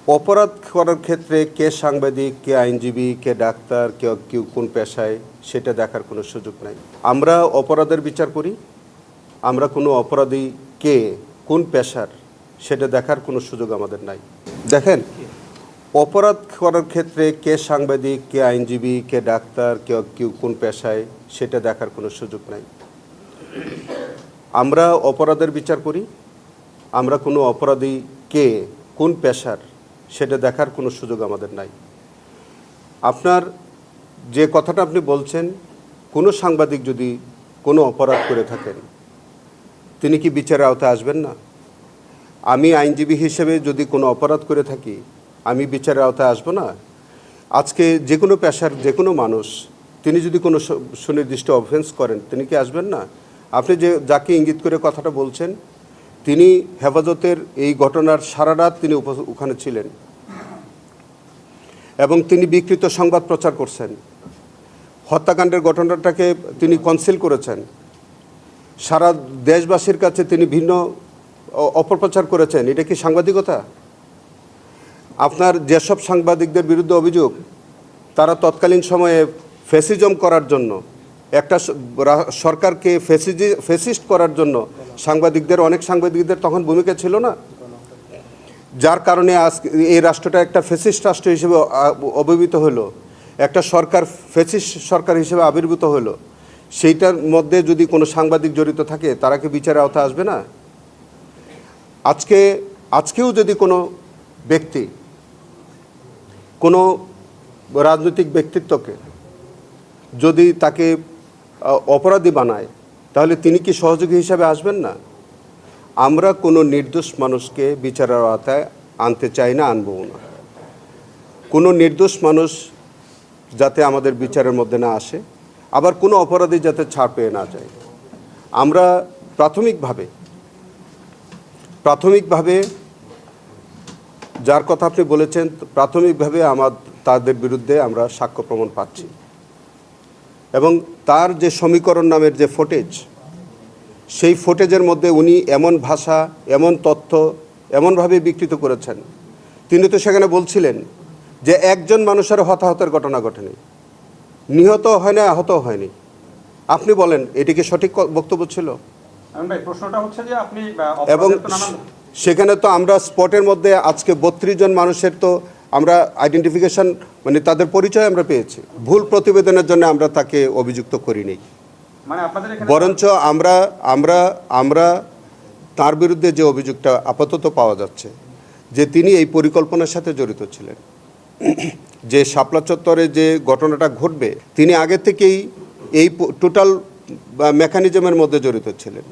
অপরাধ করার ক্ষেত্রে কে সাংবাদিক, কে আইনজীবী, কে ডাক্তার, কেউ কোন পেশায় সেটা দেখার কোনো সুযোগ নাই। আমরা অপরাধের বিচার করি। আমরা কোনো অপরাধী কে কোন পেশার সেটা দেখার কোনো সুযোগ আমাদের নাই। দেখেন, অপরাধ করার ক্ষেত্রে কে সাংবাদিক, কে আইনজীবী, কে ডাক্তার, কেউ কোন পেশায় সেটা দেখার কোনো সুযোগ নাই। আমরা অপরাধের বিচার করি। আমরা কোনো অপরাধী কে কোন পেশার সেটা দেখার কোনো সুযোগ আমাদের নাই। আপনার যে কথাটা আপনি বলছেন, কোনো সাংবাদিক যদি কোনো অপরাধ করে থাকেন তিনি কি বিচারের আওতায় আসবেন না? আমি আইনজীবী হিসেবে যদি কোনো অপরাধ করে থাকি আমি বিচারের আওতায় আসবো না? আজকে যে কোনো পেশার যে কোনো মানুষ তিনি যদি কোনো সুনির্দিষ্ট অফেন্স করেন তিনি কি আসবেন না? আপনি যাকে ইঙ্গিত করে কথাটা বলছেন তিনি হেফাজতের এই ঘটনার সারা রাত তিনি ওখানে ছিলেন এবং তিনি বিকৃত সংবাদ প্রচার করছেন। হত্যাকাণ্ডের ঘটনাটাকে তিনি কনসিল করেছেন। সারা দেশবাসীর কাছে তিনি ভিন্ন অপপ্রচার করেছেন। এটা কি সাংবাদিকতা? আপনার যেসব সাংবাদিকদের বিরুদ্ধে অভিযোগ তারা তৎকালীন সময়ে ফ্যাসিজম করার জন্য, একটা সরকারকে ফ্যাসিস্ট করার জন্য অনেক সাংবাদিকদের তখন ভূমিকা ছিল না? যার কারণে আজ এই রাষ্ট্রটা একটা ফ্যাসিস্ট রাষ্ট্র হিসেবে অভিভূত হলো, একটা ফ্যাসিস্ট সরকার হিসেবে আবির্ভূত হলো। সেইটার মধ্যে যদি কোনো সাংবাদিক জড়িত থাকে তারা কি বিচারের আওতায় আসবে না? আজকেও যদি কোনো ব্যক্তি কোনো রাজনৈতিক ব্যক্তিত্বকে যদি তাকে অপরাধী বানায় তাহলে তিনি কি সহযোগী হিসাবে আসবেন না? আমরা কোনো নির্দোষ মানুষকে বিচারের আওতায় আনতে চাই না, আনবও না। কোনো নির্দোষ মানুষ যাতে আমাদের বিচারের মধ্যে না আসে, আবার কোনো অপরাধী যাতে ছাড় পেয়ে না যায়। আমরা প্রাথমিকভাবে যার কথা আপনি বলেছেন, প্রাথমিকভাবে তাদের বিরুদ্ধে আমরা সাক্ষ্য প্রমাণ পাচ্ছি এবং তার যে সমীকরণ নামের যে ফুটেজ, সেই ফুটেজের মধ্যে উনি এমন ভাষা, এমন তথ্য এমনভাবে বিকৃত করেছেন। তিনি তো সেখানে বলছিলেন যে একজন মানুষের হতাহতের ঘটনা ঘটেনি, নিহত হয় না, আহত হয়নি। আপনি বলেন এটি কি সঠিক বক্তব্য ছিল? এবং সেখানে তো আমরা স্পটের মধ্যে আজকে 32 জন মানুষের তো আমরা আইডেন্টিফিকেশন মানে তাদের পরিচয় আমরা পেয়েছি। ভুল প্রতিবেদনের জন্য আমরা তাকে অভিযুক্ত করিনি, বরঞ্চ আমরা তার বিরুদ্ধে যে অভিযোগটা আপাতত পাওয়া যাচ্ছে যে তিনি এই পরিকল্পনার সাথে জড়িত ছিলেন, যে শাপলা চত্বরে যে ঘটনাটা ঘটবে তিনি আগে থেকেই এই টোটাল মেকানিজমের মধ্যে জড়িত ছিলেন।